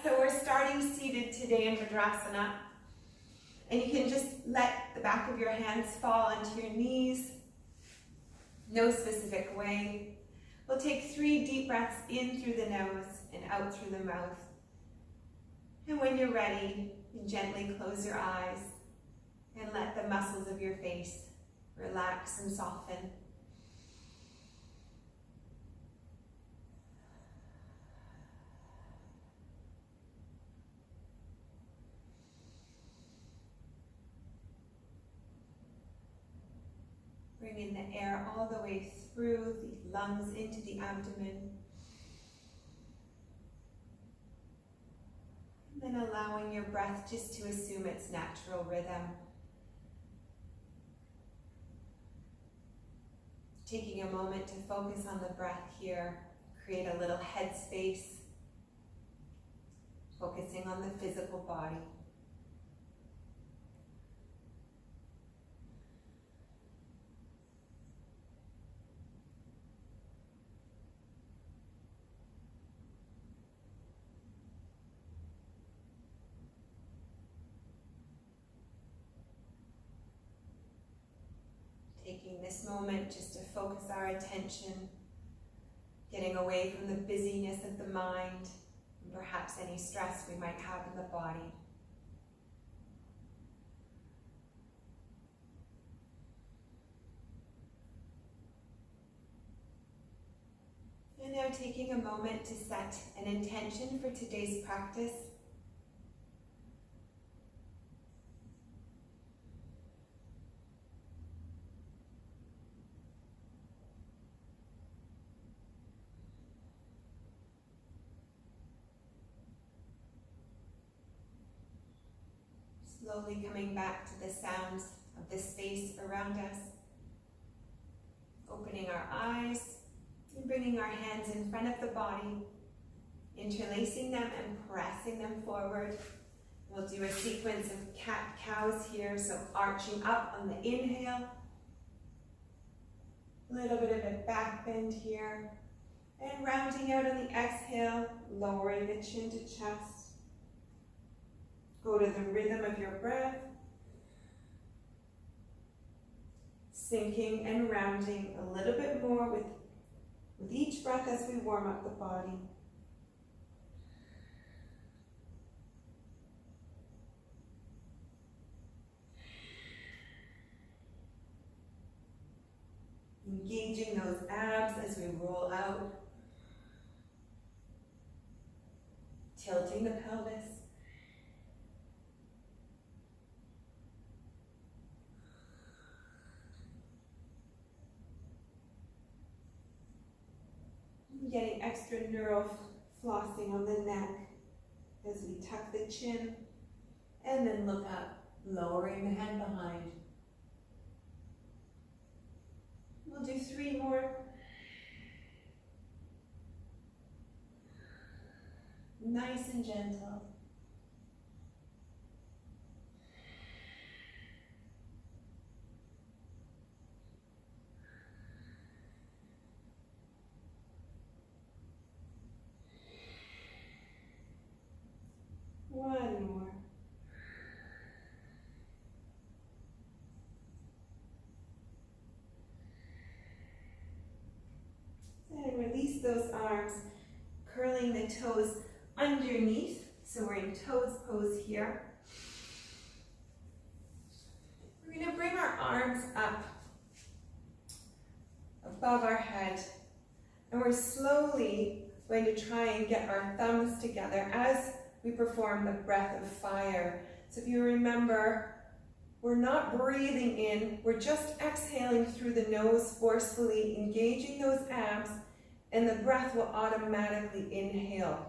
So we're starting seated today in Madrasana, and you can just let the back of your hands fall onto your knees, no specific way. We'll take 3 deep breaths in through the nose and out through the mouth. And when you're ready, you gently close your eyes and let the muscles of your face relax and soften. Bring in the air all the way through the lungs into the abdomen. And then allowing your breath just to assume its natural rhythm. Taking a moment to focus on the breath here, create a little headspace, focusing on the physical body. Taking this moment just to focus our attention, getting away from the busyness of the mind, and perhaps any stress we might have in the body. And now taking a moment to set an intention for today's practice. Slowly coming back to the sounds of the space around us. Opening our eyes and bringing our hands in front of the body, interlacing them and pressing them forward. We'll do a sequence of cat-cows here, so arching up on the inhale. A little bit of a back bend here. And rounding out on the exhale, lowering the chin to chest. Go to the rhythm of your breath, sinking and rounding a little bit more with each breath as we warm up the body. Engaging those abs as we roll out, tilting the pelvis. Getting extra neural flossing on the neck as we tuck the chin and then look up, lowering the head behind. We'll do 3 more. Nice and gentle. One more. And release those arms, curling the toes underneath. So we're in toes pose here. We're going to bring our arms up above our head. And we're slowly going to try and get our thumbs together as we perform the breath of fire. So if you remember, we're not breathing in, we're just exhaling through the nose forcefully, engaging those abs, and the breath will automatically inhale.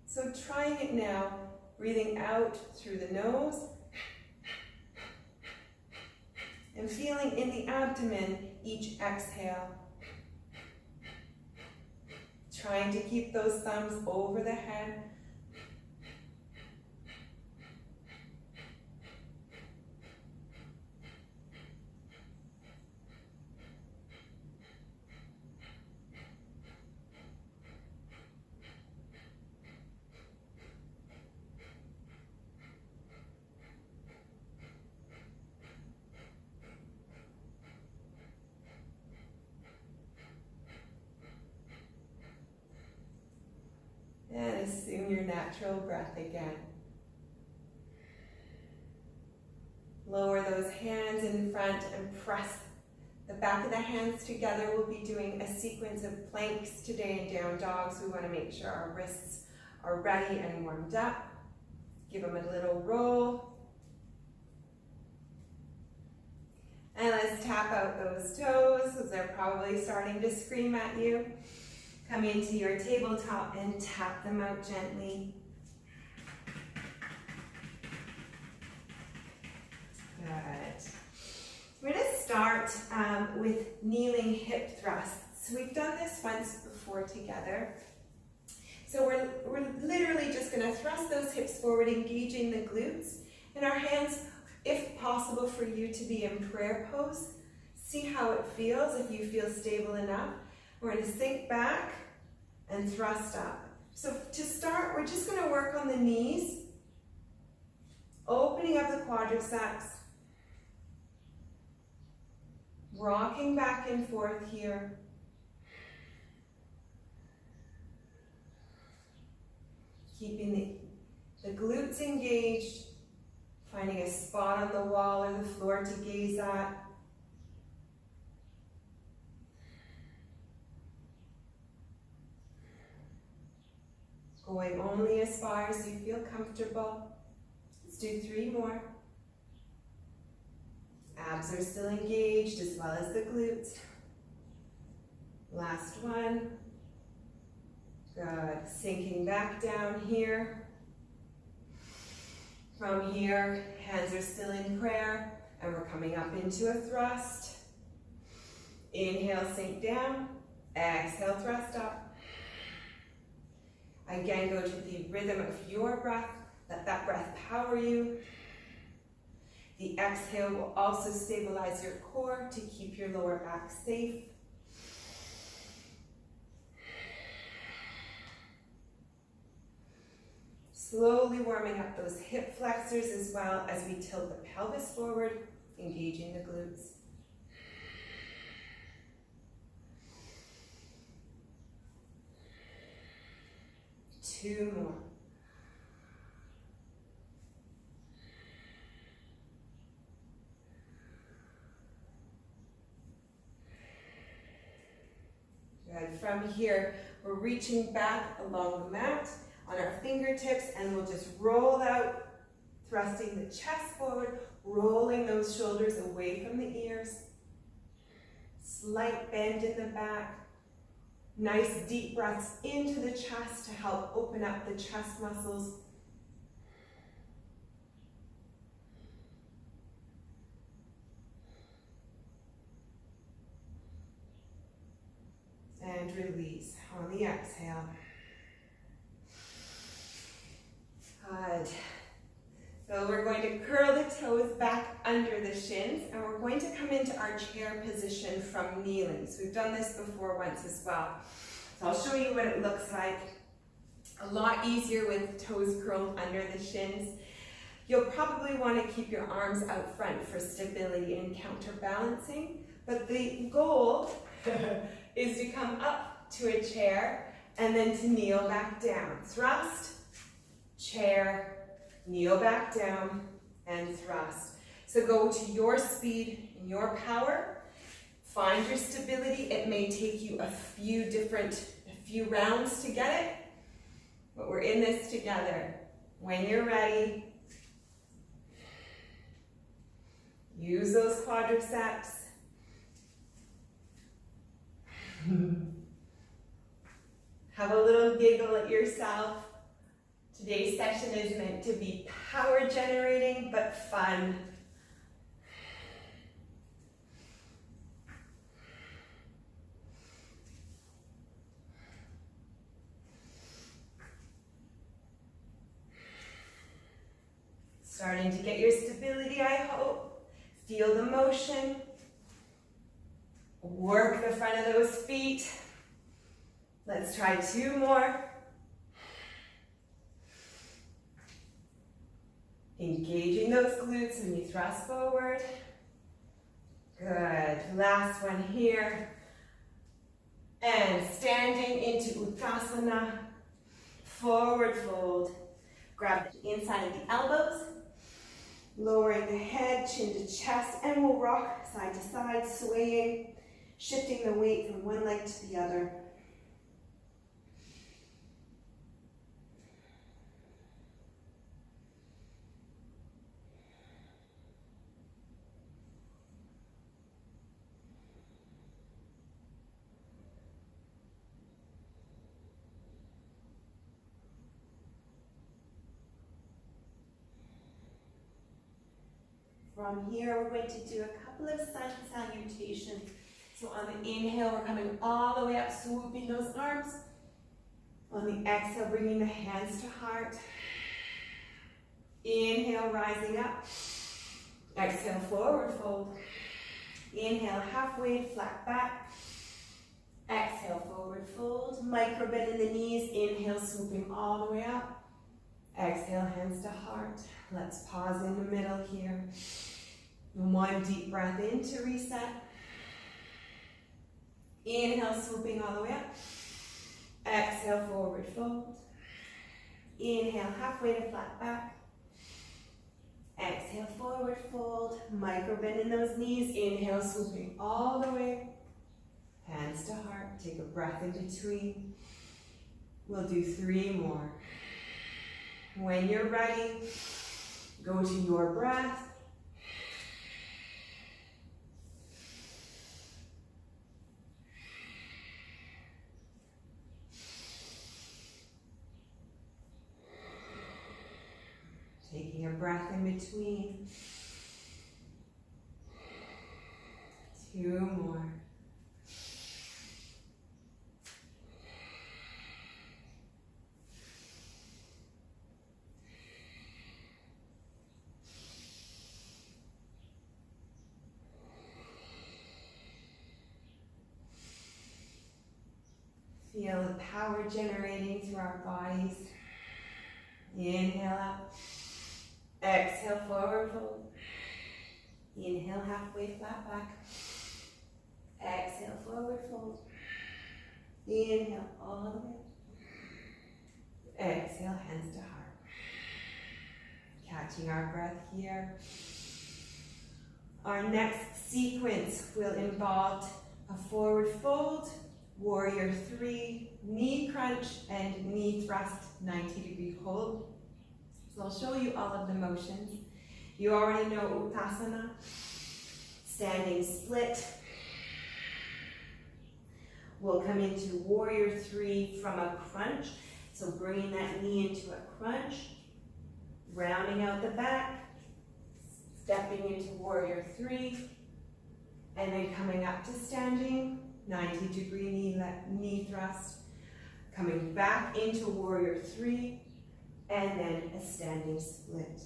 So trying it now, breathing out through the nose, and feeling in the abdomen each exhale. Trying to keep those thumbs over the head. assume your natural breath again. Lower those hands in front and press the back of the hands together. We'll be doing a sequence of planks today and down dogs. We want to make sure our wrists are ready and warmed up. Give them a little roll. And let's tap out those toes, because they're probably starting to scream at you. Come into your tabletop and tap them out gently. Good. We're going to start with kneeling hip thrusts. We've done this once before together. So we're literally just going to thrust those hips forward, engaging the glutes. And our hands, if possible for you to be in prayer pose. See how it feels, if you feel stable enough. We're going to sink back and thrust up. So to start, we're just going to work on the knees, opening up the quadriceps, rocking back and forth here. Keeping the glutes engaged, finding a spot on the wall or the floor to gaze at. Going only as far as you feel comfortable. Let's do 3 more. Abs are still engaged as well as the glutes. Last one. Good. Sinking back down here. From here, hands are still in prayer, and we're coming up into a thrust. Inhale, sink down. Exhale, thrust up. Again, go to the rhythm of your breath. Let that breath power you. The exhale will also stabilize your core to keep your lower back safe. Slowly warming up those hip flexors as well as we tilt the pelvis forward, engaging the glutes. Two more. Good. From here, we're reaching back along the mat on our fingertips, and we'll just roll out, thrusting the chest forward, rolling those shoulders away from the ears. Slight bend in the back. Nice deep breaths into the chest to help open up the chest muscles. And release on the exhale. Good. So we're going to curl the toes back under the shins, and we're going to come into our chair position from kneeling. So we've done this before once as well. So I'll show you what it looks like. A lot easier with toes curled under the shins. You'll probably want to keep your arms out front for stability and counterbalancing, but the goal is to come up to a chair and then to kneel back down. Thrust, chair, kneel back down, and thrust. So go to your speed and your power. Find your stability. It may take you a few rounds to get it, but we're in this together. When you're ready, use those quadriceps. Have a little giggle at yourself. Today's session is meant to be power generating, but fun. Starting to get your stability, I hope. Feel the motion. Work the front of those feet. Let's try 2 more. Engaging those glutes when you thrust forward. Good. Last one here. And standing into Uttasana. forward fold. Grab the inside of the elbows, lowering the head, chin to chest, and we'll rock side to side, swaying, shifting the weight from one leg to the other. From here, we're going to do a couple of sun salutations. So on the inhale, we're coming all the way up, swooping those arms. On the exhale, bringing the hands to heart. Inhale, rising up. Exhale, forward fold. Inhale, halfway, flat back. Exhale, forward fold. Micro bend in the knees. Inhale, swooping all the way up. Exhale, hands to heart. Let's pause in the middle here. One deep breath in to reset. Inhale, swooping all the way up. Exhale, forward fold. Inhale, halfway to flat back. Exhale, forward fold. Micro bend in those knees. Inhale, swooping all the way. Hands to heart. Take a breath in between. We'll do 3 more. When you're ready, go to your breath. Taking a breath in between. 2 more. Feel the power generating through our bodies. Inhale up. Exhale, forward fold. Inhale, halfway, flat back. Exhale, forward fold. Inhale, all the way up. Exhale, hands to heart. Catching our breath here. Our next sequence will involve a forward fold, warrior 3, knee crunch, and knee thrust, 90-degree hold. So I'll show you all of the motions. You already know Uttasana, standing split. We'll come into warrior 3 from a crunch. So bringing that knee into a crunch, rounding out the back, stepping into warrior 3, and then coming up to standing, 90-degree knee thrust, coming back into warrior 3, and then a standing split.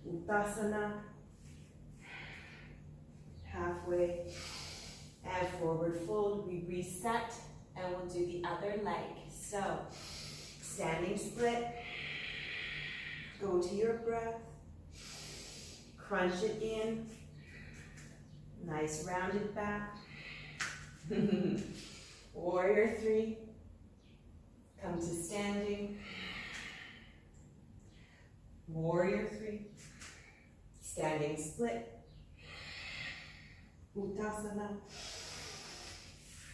Uttasana, halfway, and forward fold. We reset, and we'll do the other leg. So, standing split, go to your breath, crunch it in, nice rounded back. Warrior 3, come to standing. Warrior 3, standing split. Uttasana,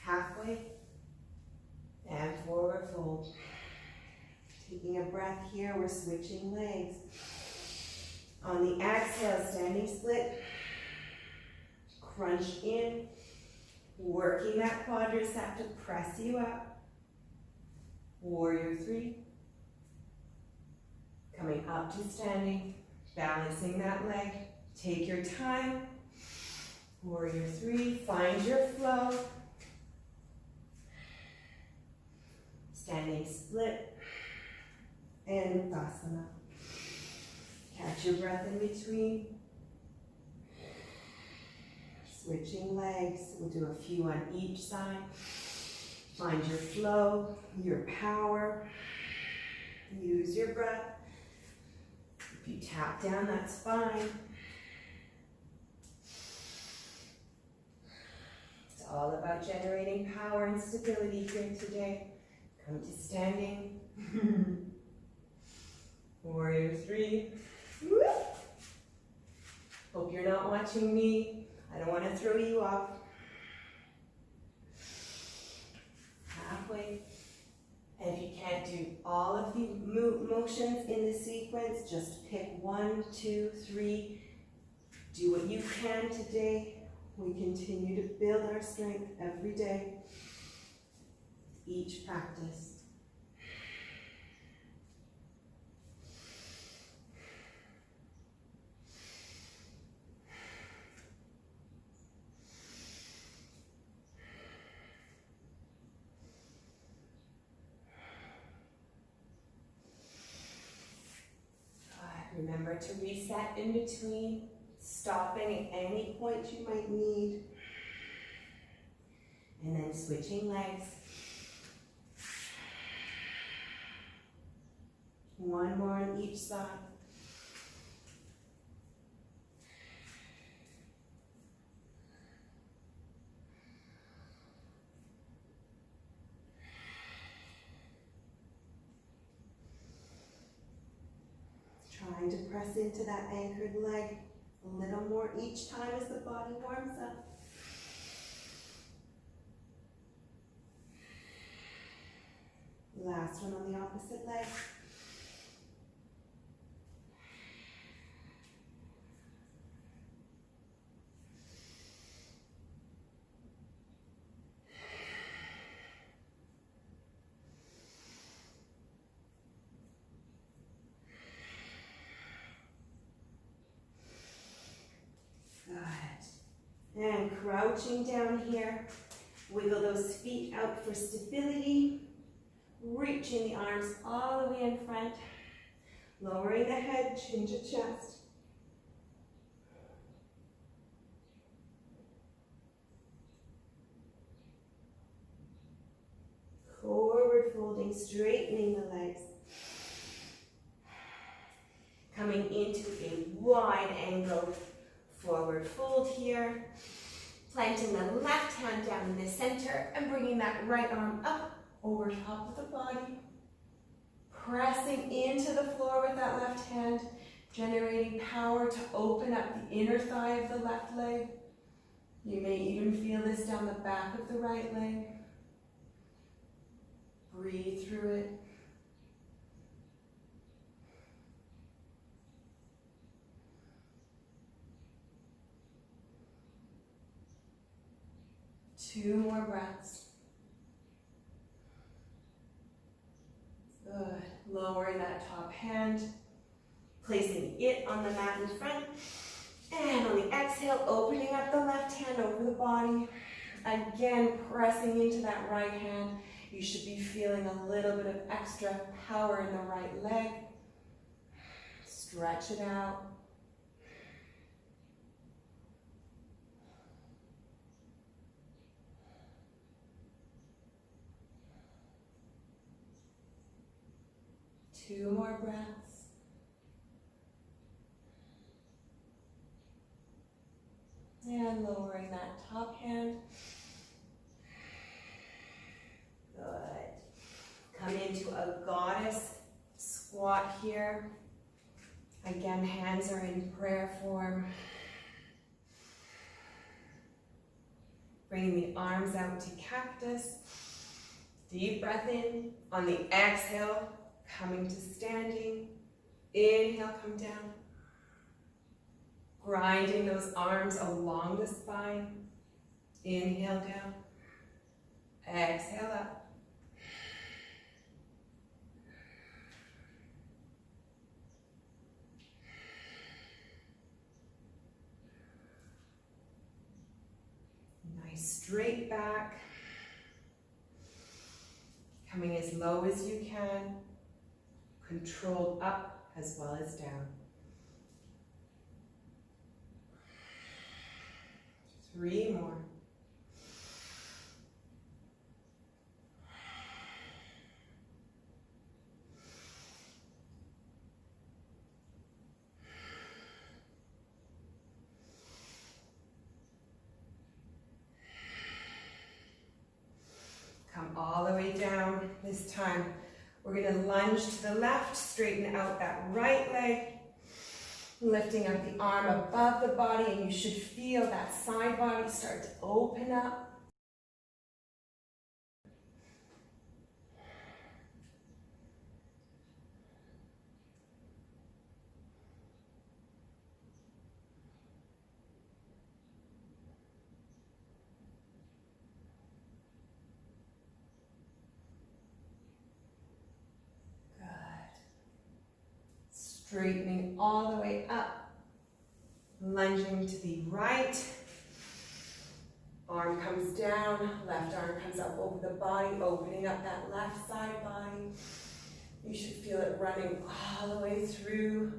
halfway, and forward fold. Taking a breath here, we're switching legs. On the exhale, standing split, crunch in, working that quadricep to press you up. Warrior 3, coming up to standing, balancing that leg. Take your time. Warrior 3, find your flow. Standing split, and Uttasana. Catch your breath in between. Switching legs, we'll do a few on each side. Find your flow, your power. Use your breath. If you tap down, that's fine. It's all about generating power and stability here today. Come to standing. Warrior 3. Woo. Hope you're not watching me. I don't want to throw you off. Halfway. And if you can't do all of the motions in the sequence, just pick 1, 2, 3. Do what you can today. We continue to build our strength every day, each practice. Remember to reset in between, stopping at any point you might need, and then switching legs. One more on each side. Trying to press into that anchored leg a little more each time as the body warms up. Last one on the opposite leg. And crouching down here, wiggle those feet out for stability, reaching the arms all the way in front, lowering the head, chin to chest. Forward folding, straightening the legs. Coming into a wide angle forward fold here, planting the left hand down in the center and bringing that right arm up over top of the body, pressing into the floor with that left hand, generating power to open up the inner thigh of the left leg. You may even feel this down the back of the right leg. Breathe through it. Two more breaths. Good. Lowering that top hand, placing it on the mat in front. And on the exhale, opening up the left hand over the body. Again, pressing into that right hand. You should be feeling a little bit of extra power in the right leg. Stretch it out. Two more breaths. And lowering that top hand. Good. Come into a goddess squat here. Again, hands are in prayer form. Bringing the arms out to cactus. Deep breath in. On the exhale, coming to standing. Inhale, come down. Grinding those arms along the spine. Inhale down. Exhale up. Nice straight back. Coming as low as you can. Controlled up as well as down. 3 more. Come all the way down. This time, we're going to lunge to the left, straighten out that right leg, lifting up the arm above the body, and you should feel that side body start to open up. Straightening all the way up, lunging to the right, arm comes down, left arm comes up over the body, opening up that left side body. You should feel it running all the way through.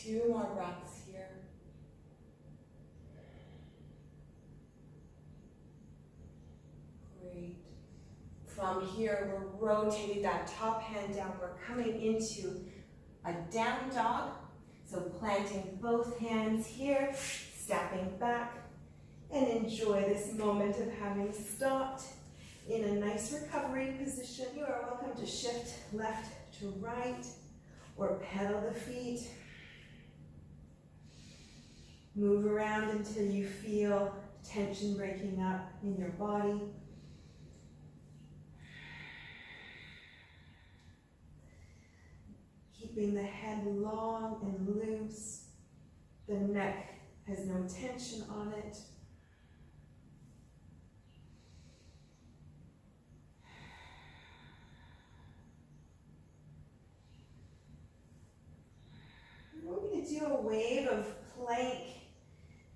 Two more breaths here. Great. From here, we're rotating that top hand down. We're coming into a down dog. So planting both hands here, stepping back, and enjoy this moment of having stopped in a nice recovery position. You are welcome to shift left to right or pedal the feet. Move around until you feel tension breaking up in your body. Keeping the head long and loose. The neck has no tension on it. We're going to do a wave of plank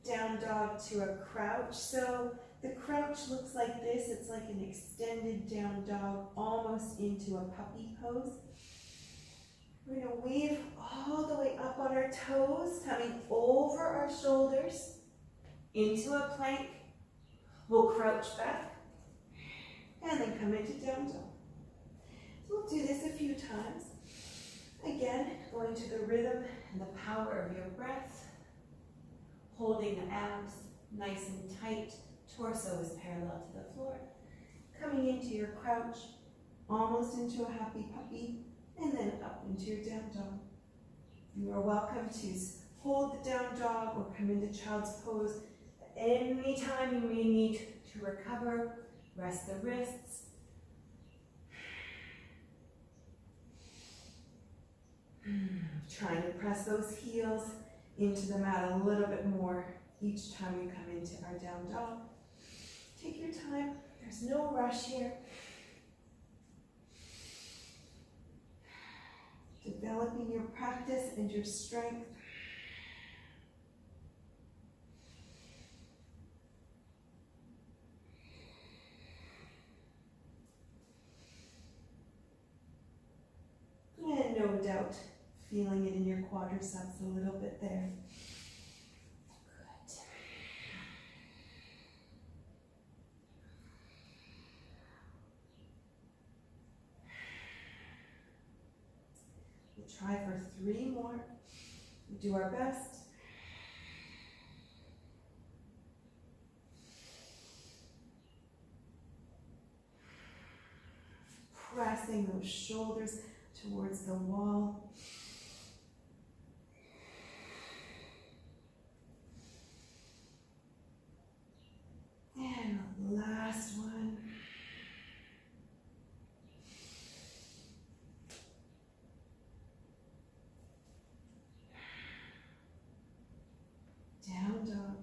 down dog to a crouch. So the crouch looks like this. It's like an extended down dog, almost into a puppy pose. We're going to wave all the way up on our toes, coming over our shoulders into a plank. We'll crouch back and then come into down dog. So we'll do this a few times. Again, going to the rhythm and the power of your breath. Holding the abs nice and tight, torso is parallel to the floor. Coming into your crouch, almost into a happy puppy, and then up into your down dog. You are welcome to hold the down dog or come into child's pose. Anytime you may need to recover, rest the wrists. Trying to press those heels into the mat a little bit more each time we come into our down dog. Take your time, there's no rush here. Developing your practice and your strength. And no doubt, feeling it in your quadriceps a little bit there. Good. We'll try for 3 more. We'll do our best. Pressing those shoulders towards the wall. And the last one. Down dog.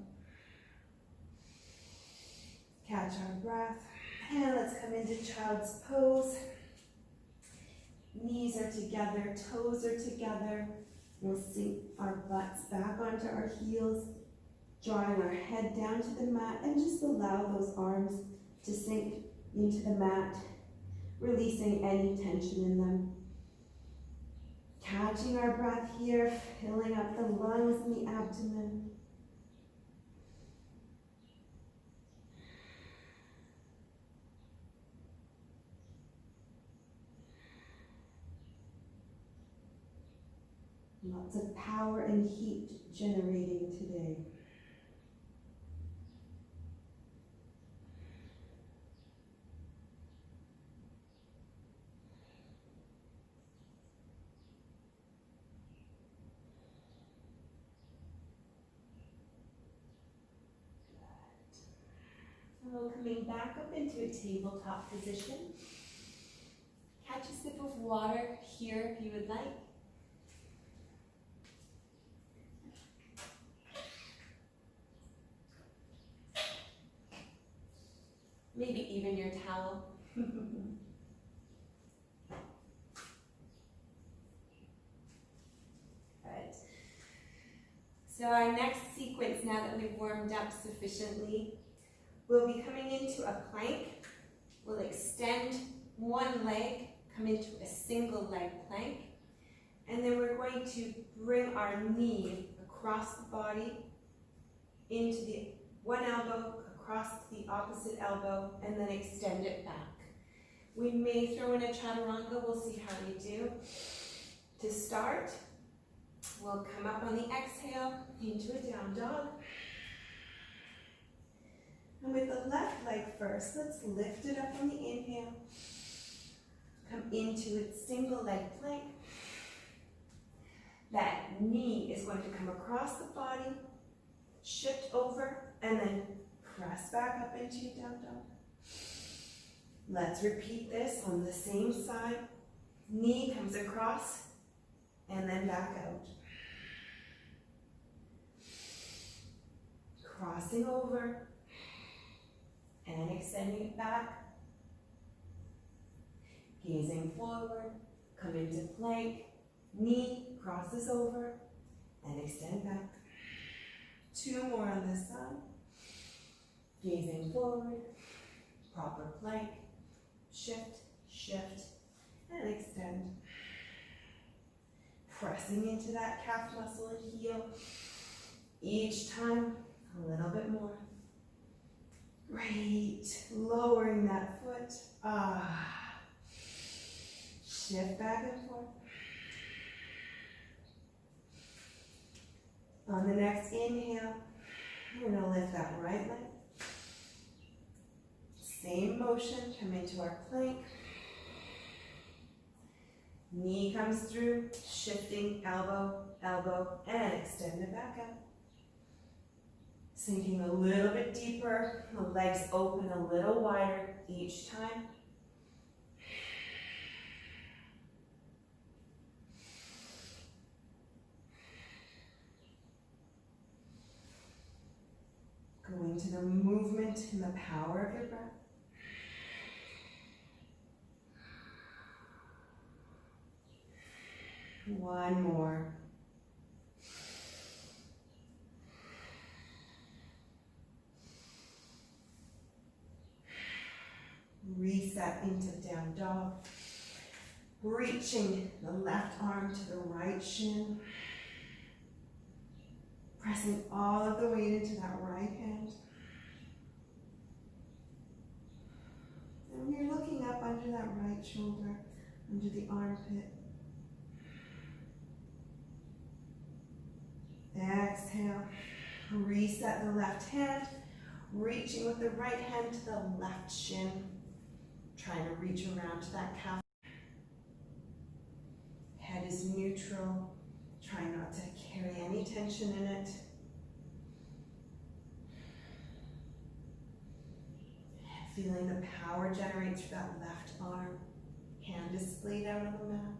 Catch our breath. And let's come into child's pose. Knees are together, toes are together. We'll sink our butts back onto our heels, drawing our head down to the mat, and just allow those arms to sink into the mat, releasing any tension in them. Catching our breath here, filling up the lungs and the abdomen. Lots of power and heat generating today. So coming back up into a tabletop position. Catch a sip of water here if you would like. Maybe even your towel. Good. So our next sequence, now that we've warmed up sufficiently, we'll be coming into a plank. We'll extend one leg, come into a single leg plank, and then we're going to bring our knee across the body into the one elbow, across to the opposite elbow, and then extend it back. We may throw in a chaturanga, we'll see how we do. To start, we'll come up on the exhale into a down dog. And with the left leg first, let's lift it up on the inhale. Come into its single leg plank. That knee is going to come across the body, shift over, and then press back up into your down dog. Let's repeat this on the same side. Knee comes across and then back out. Crossing over and extending it back. Gazing forward, come into plank. Knee crosses over and extend back. Two more on this side. Gazing forward, proper plank, shift, shift, and extend. Pressing into that calf muscle and heel. Each time, a little bit more. Great. Lowering that foot. Shift back and forth. On the next inhale, we're going to lift that right leg. Same motion, come into our plank. Knee comes through, shifting elbow, elbow, and extend it back up. Sinking a little bit deeper, the legs open a little wider each time. Going to the movement and the power of your breath. One more. Reset into down dog. Reaching the left arm to the right shin. Pressing all of the weight into that right hand. And you're looking up under that right shoulder, under the armpit. Exhale. Reset the left hand. Reaching with the right hand to the left shin. Trying to reach around to that calf. Head is neutral. Try not to carry any tension in it. Feeling the power generate through that left arm. Hand is splayed out on the mat.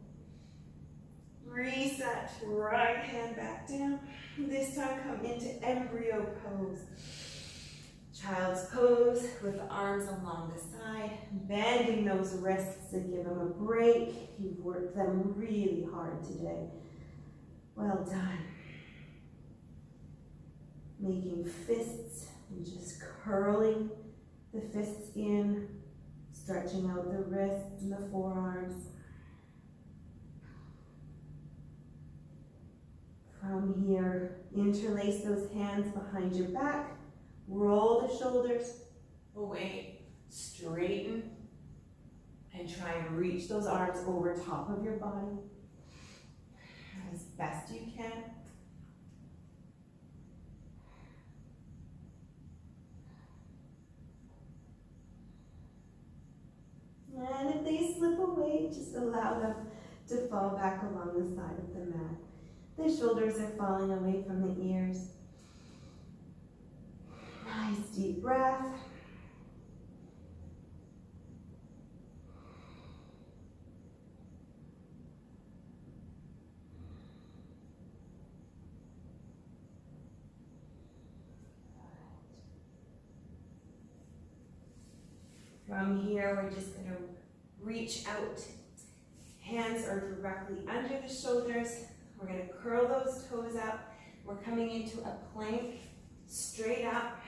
Reset, right hand back down. This time come into embryo pose. Child's pose with the arms along the side, bending those wrists and give them a break. You've worked them really hard today. Well done. Making fists and just curling the fists in, stretching out the wrists and the forearms. From here, interlace those hands behind your back, roll the shoulders away, straighten, and try and reach those arms over top of your body. as best you can. And if they slip away, just allow them to fall back along the side of the mat. The shoulders are falling away from the ears. Nice deep breath. From here, we're just going to reach out. Hands are directly under the shoulders. We're going to curl those toes up. We're coming into a plank, straight up.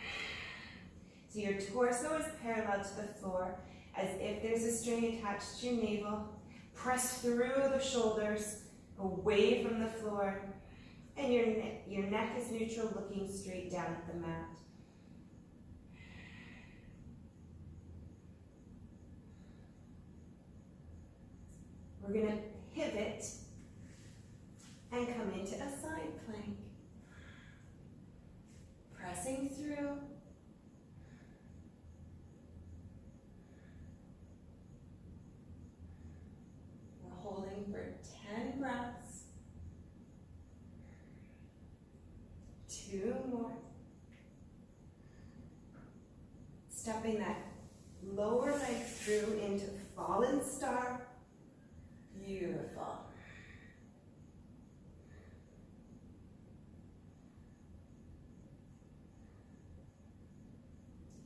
So your torso is parallel to the floor, as if there's a string attached to your navel. Press through the shoulders, away from the floor, and your neck is neutral, looking straight down at the mat. We're going to pivot and come into a side plank. Pressing through. We're holding for 10 breaths. 2 more. Stepping that lower leg through into fallen star. Beautiful.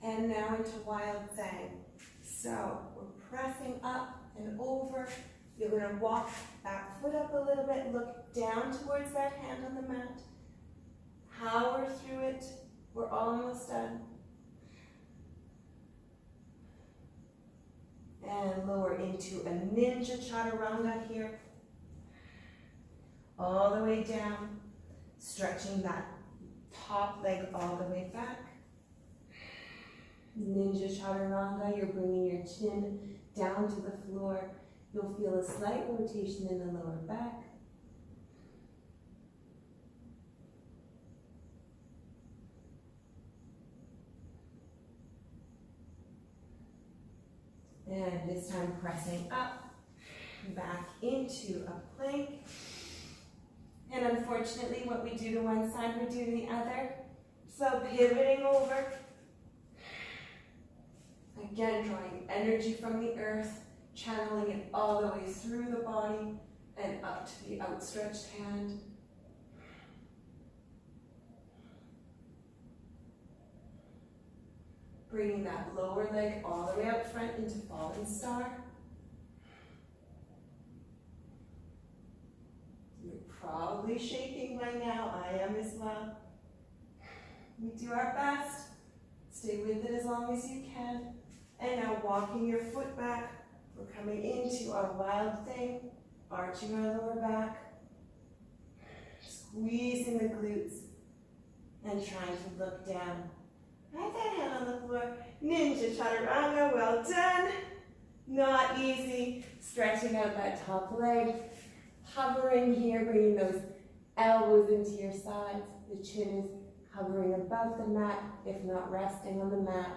And now into wild thing. So we're pressing up and over. You're going to walk back foot up a little bit. Look down towards that hand on the mat. Power through it. We're almost done. And lower into a ninja chaturanga here. All the way down. Stretching that top leg all the way back. Ninja chaturanga, you're bringing your chin down to the floor. You'll feel a slight rotation in the lower back. And this time pressing up, back into a plank. And unfortunately, what we do to one side, we do to the other. So pivoting over. Again, drawing energy from the earth, channeling it all the way through the body and up to the outstretched hand. Bringing that lower leg all the way out front into fallen star. You're probably shaking by now. I am as well. We do our best. Stay with it as long as you can. And now walking your foot back. We're coming into our wild thing. Arching our lower back. Squeezing the glutes. And trying to look down. Right that hand on the floor. Ninja chaturanga, well done. Not easy. Stretching out that top leg. Hovering here, bringing those elbows into your sides. The chin is hovering above the mat, if not resting on the mat.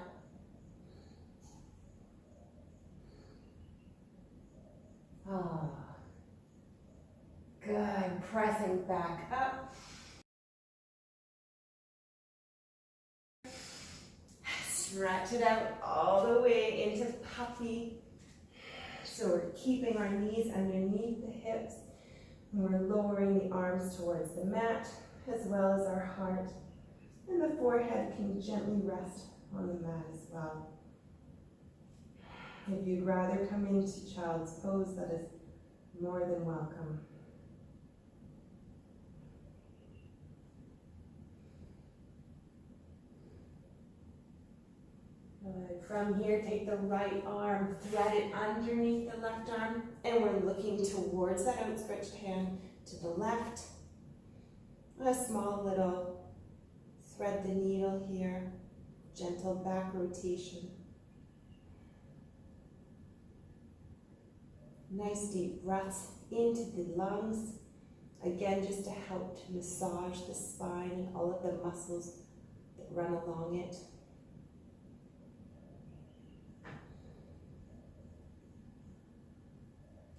Ah. Good. Pressing back up. Stretch it out all the way into puppy. So we're keeping our knees underneath the hips. And we're lowering the arms towards the mat, as well as our heart. And the forehead can gently rest on the mat as well. If you'd rather come into child's pose, that is more than welcome. Good. From here, take the right arm, thread it underneath the left arm, and we're looking towards that outstretched hand to the left. A small little thread the needle here, gentle back rotation. Nice deep breaths into the lungs Again, just to help to massage the spine and all of the muscles that run along it.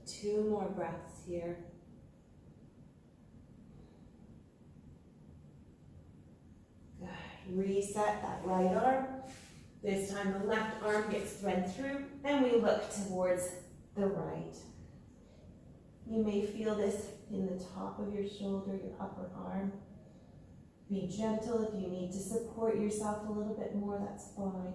Two more breaths here. Good. Reset that right arm. This time the left arm gets thread through and we look towards the right. You may feel this in the top of your shoulder, your upper arm. Be gentle. If you need to support yourself a little bit more, that's fine.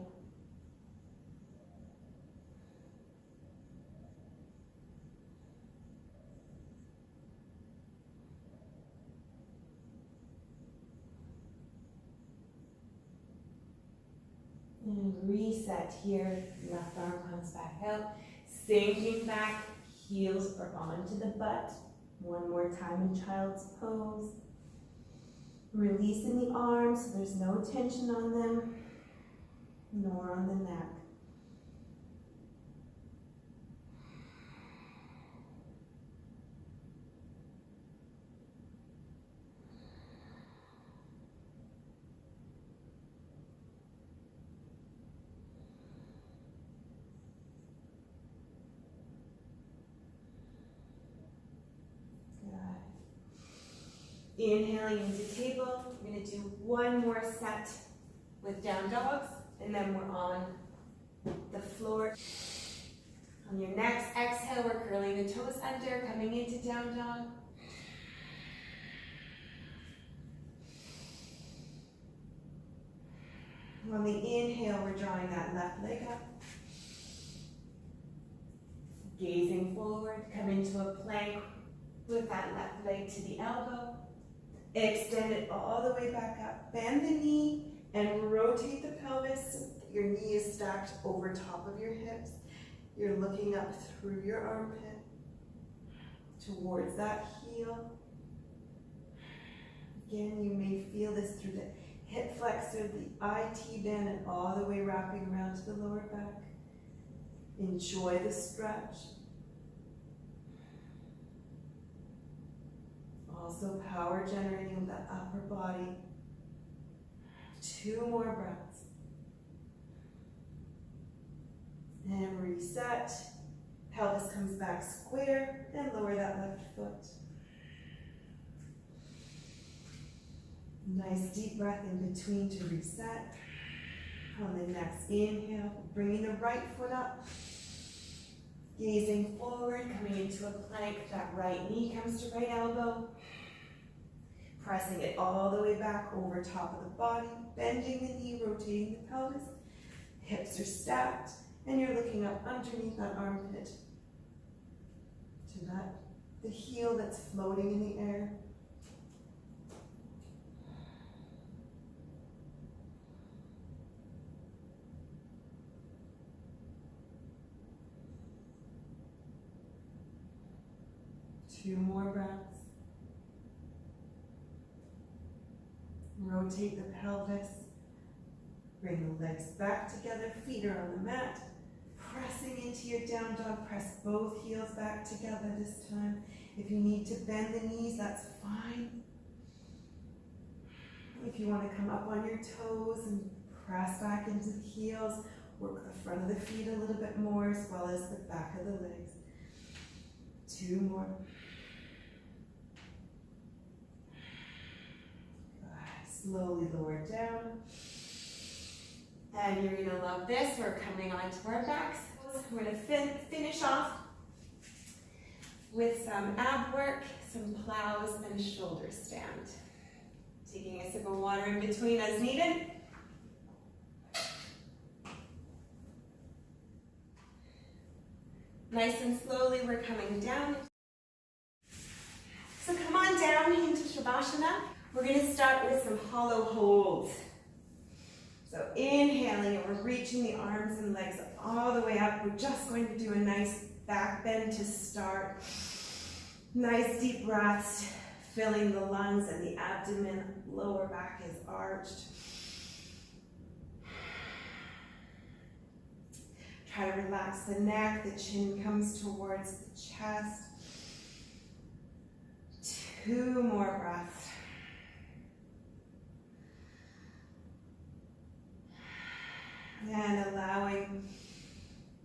And reset here. Left arm comes back out. Sinking back, heels are onto the butt. One more time in child's pose. Releasing the arms so there's no tension on them, nor on the neck. Inhaling into table, we're going to do one more set with down dogs, and then we're on the floor. On your next exhale, we're curling the toes under, coming into down dog. On the inhale, we're drawing that left leg up. Gazing forward, come into a plank with that left leg to the elbow. Extend it all the way back up. Bend the knee and rotate the pelvis so that your knee is stacked over top of your hips. You're looking up through your armpit towards that heel. Again, you may feel this through the hip flexor, the IT band, and all the way wrapping around to the lower back. Enjoy the stretch. Also power generating the upper body. Two more breaths. And reset. Pelvis comes back square and lower that left foot. Nice deep breath in between to reset. On the next inhale, bringing the right foot up. Gazing forward, coming into a plank. That right knee comes to right elbow. Pressing it all the way back over top of the body, bending the knee, rotating the pelvis. Hips are stacked, and you're looking up underneath that armpit to the heel that's floating in the air. Two more breaths. Rotate the pelvis. Bring the legs back together. Feet are on the mat. Pressing into your down dog. Press both heels back together this time. If you need to bend the knees, that's fine. If you want to come up on your toes and press back into the heels, work the front of the feet a little bit more as well as the back of the legs. Two more. Slowly lower down. And you're going to love this. We're coming onto our backs. We're going to finish off with some ab work, some plows, and a shoulder stand. Taking a sip of water in between as needed. Nice and slowly, we're coming down. So come on down into Shavasana. We're going to start with some hollow holds. So inhaling, and we're reaching the arms and legs all the way up. We're just going to do a nice back bend to start. Nice deep breaths, filling the lungs and the abdomen. Lower back is arched. Try to relax the neck. The chin comes towards the chest. 2 more breaths. And allowing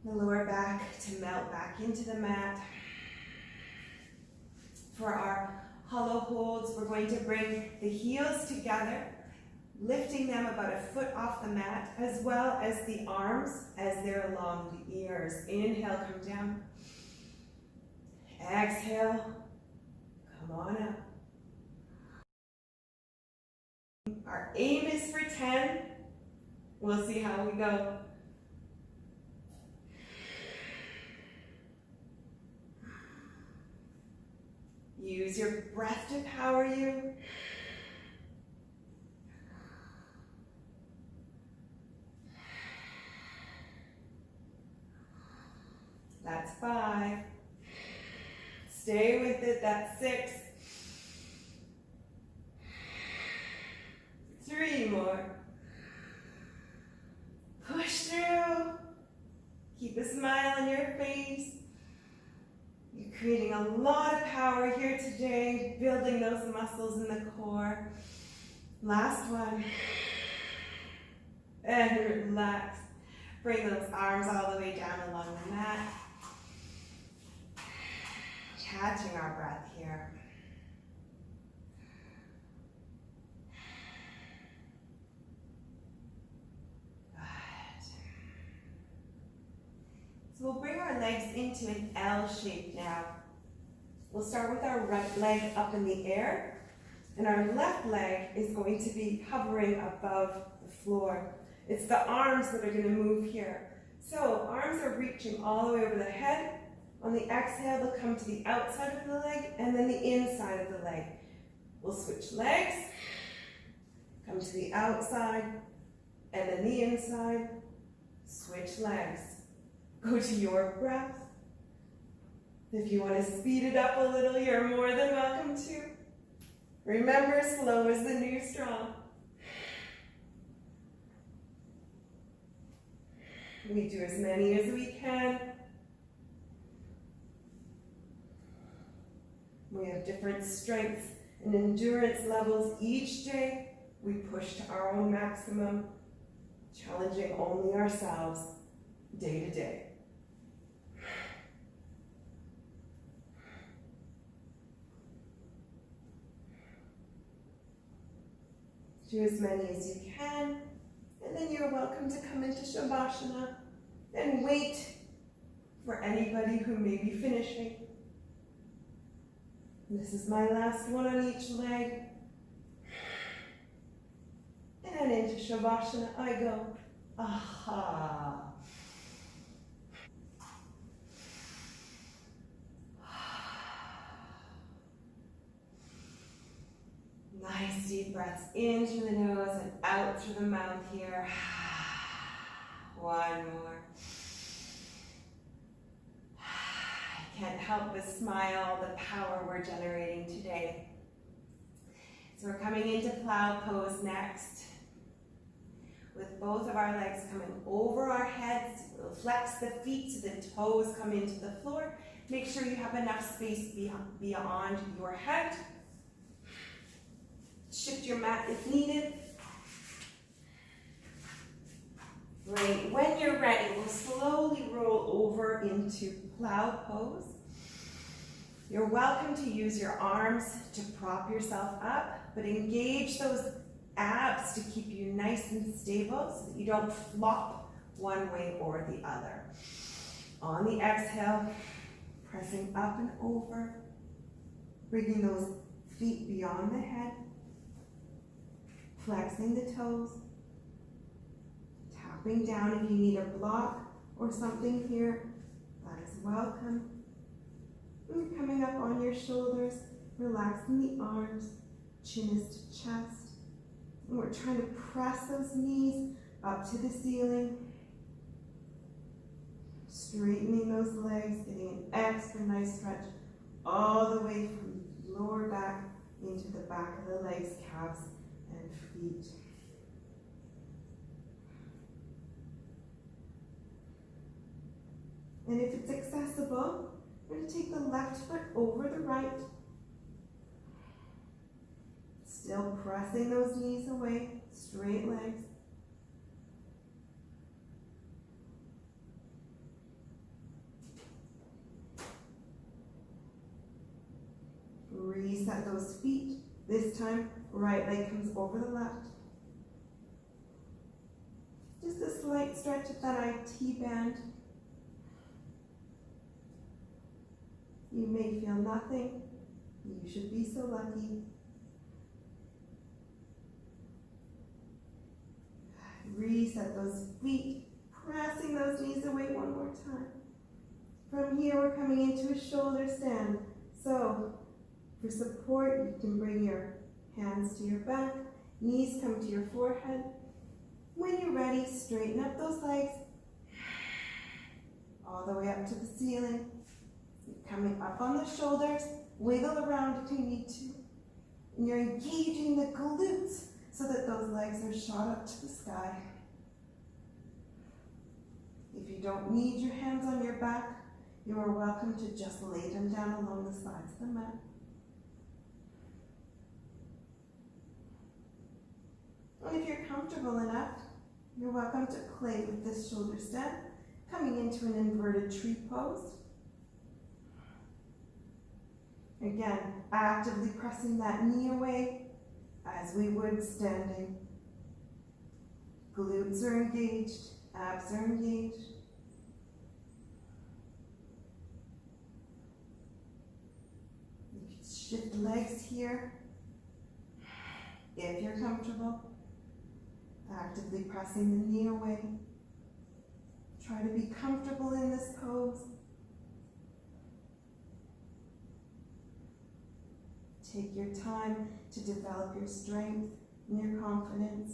the lower back to melt back into the mat. For our hollow holds, we're going to bring the heels together, lifting them about a foot off the mat, as well as the arms as they're along the ears. Inhale, come down. Exhale, come on up. Our aim is for 10. We'll see how we go. Use your breath to power you. That's 5. Stay with it, that's 6. 3 more. Push through. Keep a smile on your face. You're creating a lot of power here today, building those muscles in the core. Last one. And relax. Bring those arms all the way down along the mat. Catching our breath here. So we'll bring our legs into an L shape now. We'll start with our right leg up in the air, and our left leg is going to be hovering above the floor. It's the arms that are going to move here. So arms are reaching all the way over the head. On the exhale, they'll come to the outside of the leg and then the inside of the leg. We'll switch legs, come to the outside and then the inside, switch legs. Go to your breath. If you want to speed it up a little, you're more than welcome to. Remember, slow is the new strong. We do as many as we can. We have different strengths and endurance levels each day. We push to our own maximum, challenging only ourselves day to day. Do as many as you can, and then you're welcome to come into Shavasana and wait for anybody who may be finishing. This is my last one on each leg. And into Shavasana I go. Aha. Nice deep breaths in through the nose and out through the mouth here. One more. I can't help but smile the power we're generating today. So we're coming into plow pose next. With both of our legs coming over our heads, we'll flex the feet so the toes come into the floor. Make sure you have enough space beyond your head. Shift your mat if needed. Great. When you're ready, we'll slowly roll over into plow pose. You're welcome to use your arms to prop yourself up, but engage those abs to keep you nice and stable so that you don't flop one way or the other. On the exhale, pressing up and over, bringing those feet beyond the head, flexing the toes, tapping down if you need a block or something here, that is welcome. And coming up on your shoulders, relaxing the arms, chin is to chest. And we're trying to press those knees up to the ceiling. Straightening those legs, getting an extra nice stretch all the way from lower back into the back of the legs, calves, and feet. And if it's accessible, we're going to take the left foot over the right. Still pressing those knees away, straight legs. Reset those feet. This time, right leg comes over the left. Just a slight stretch of that IT band. You may feel nothing. You should be so lucky. Reset those feet, pressing those knees away one more time. From here, we're coming into a shoulder stand. So, for support, you can bring your hands to your back, knees come to your forehead. When you're ready, straighten up those legs, all the way up to the ceiling. You're coming up on the shoulders, wiggle around if you need to. And you're engaging the glutes so that those legs are shot up to the sky. If you don't need your hands on your back, you are welcome to just lay them down along the sides of the mat. And if you're comfortable enough, you're welcome to play with this shoulder stand, coming into an inverted tree pose. Again, actively pressing that knee away as we would standing. Glutes are engaged, abs are engaged. You can shift legs here if you're comfortable. Actively pressing the knee away. Try to be comfortable in this pose. Take your time to develop your strength and your confidence.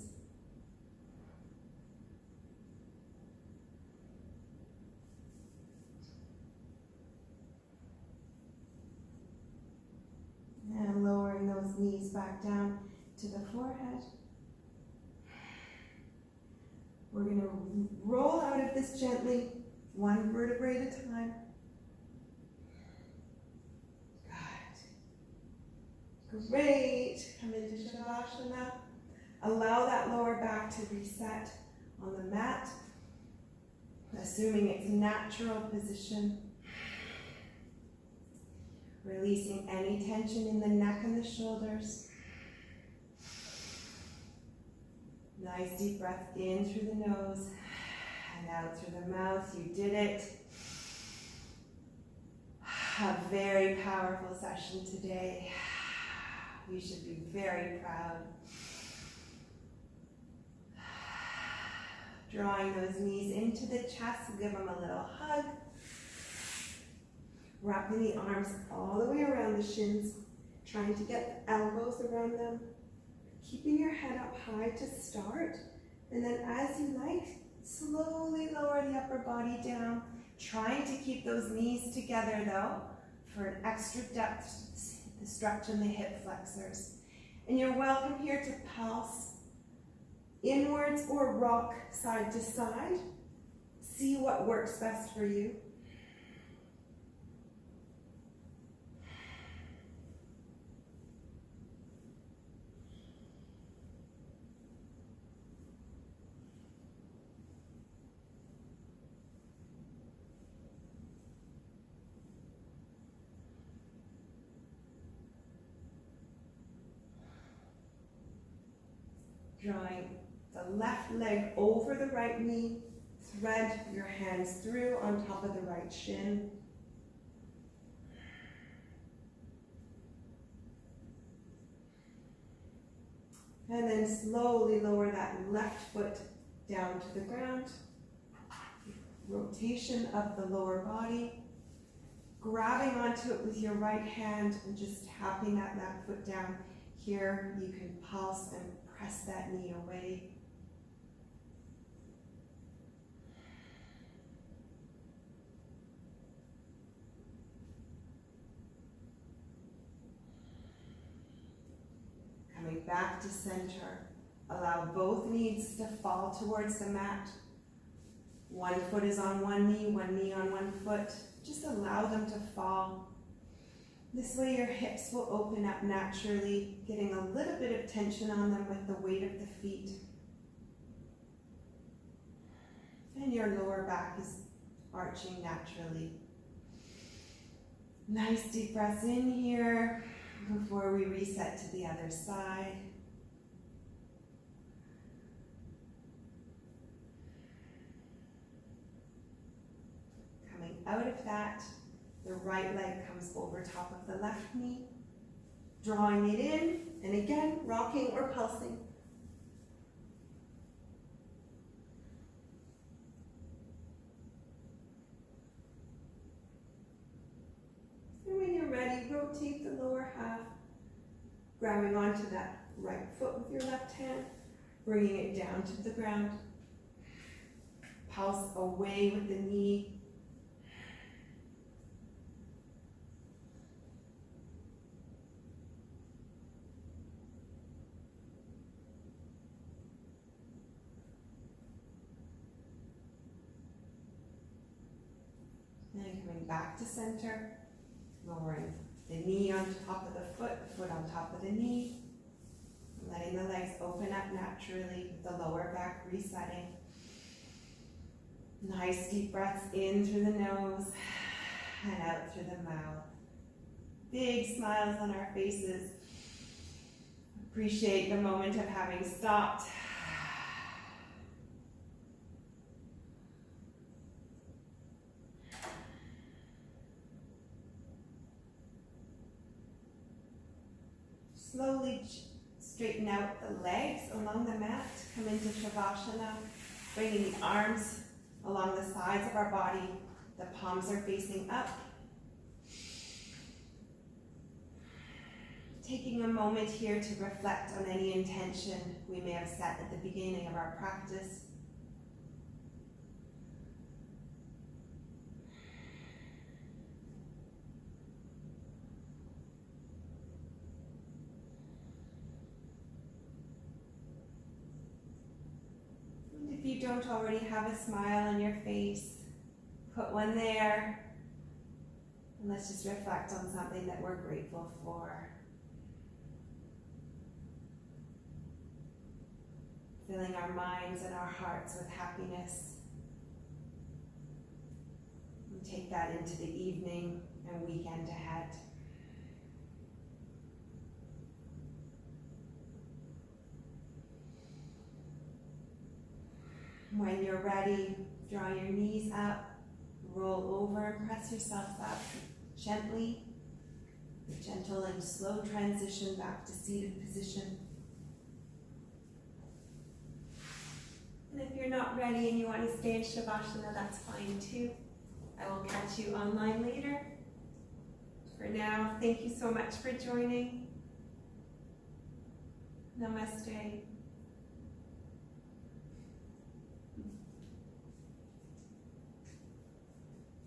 And lowering those knees back down to the forehead. We're going to roll out of this gently, one vertebrae at a time. Good. Great. Come into Shavasana. Allow that lower back to reset on the mat, assuming its natural position. Releasing any tension in the neck and the shoulders. Nice deep breath in through the nose and out through the mouth. You did it. A very powerful session today. You should be very proud. Drawing those knees into the chest, give them a little hug. Wrapping the arms all the way around the shins, trying to get the elbows around them. Keeping your head up high to start, and then as you like, slowly lower the upper body down, trying to keep those knees together though, for an extra depth, the stretch in the hip flexors. And you're welcome here to pulse inwards or rock side to side. See what works best for you. Drawing the left leg over the right knee, thread your hands through on top of the right shin. And then slowly lower that left foot down to the ground. Rotation of the lower body. Grabbing onto it with your right hand and just tapping that left foot down. Here you can pulse and press that knee away. Coming back to center. Allow both knees to fall towards the mat. One foot is on one knee on one foot. Just allow them to fall. This way your hips will open up naturally, getting a little bit of tension on them with the weight of the feet. And your lower back is arching naturally. Nice deep breaths in here before we reset to the other side. Coming out of that, the right leg comes over top of the left knee, drawing it in, and again, rocking or pulsing. And when you're ready, rotate the lower half, grabbing onto that right foot with your left hand, bringing it down to the ground. Pulse away with the knee. And coming back to center, lowering the knee on top of the foot on top of the knee, letting the legs open up naturally with the lower back resetting. Nice deep breaths in through the nose and out through the mouth. Big smiles on our faces. Appreciate the moment of having stopped. Slowly straighten out the legs along the mat. Come into Shavasana, bringing the arms along the sides of our body. The palms are facing up. Taking a moment here to reflect on any intention we may have set at the beginning of our practice. If you don't already have a smile on your face, put one there. And let's just reflect on something that we're grateful for. Filling our minds and our hearts with happiness. And take that into the evening and weekend ahead. When you're ready, draw your knees up, roll over and press yourself up gently. A gentle and slow transition back to seated position. And if you're not ready and you want to stay in Shavasana, that's fine too. I will catch you online later. For now, thank you so much for joining. Namaste.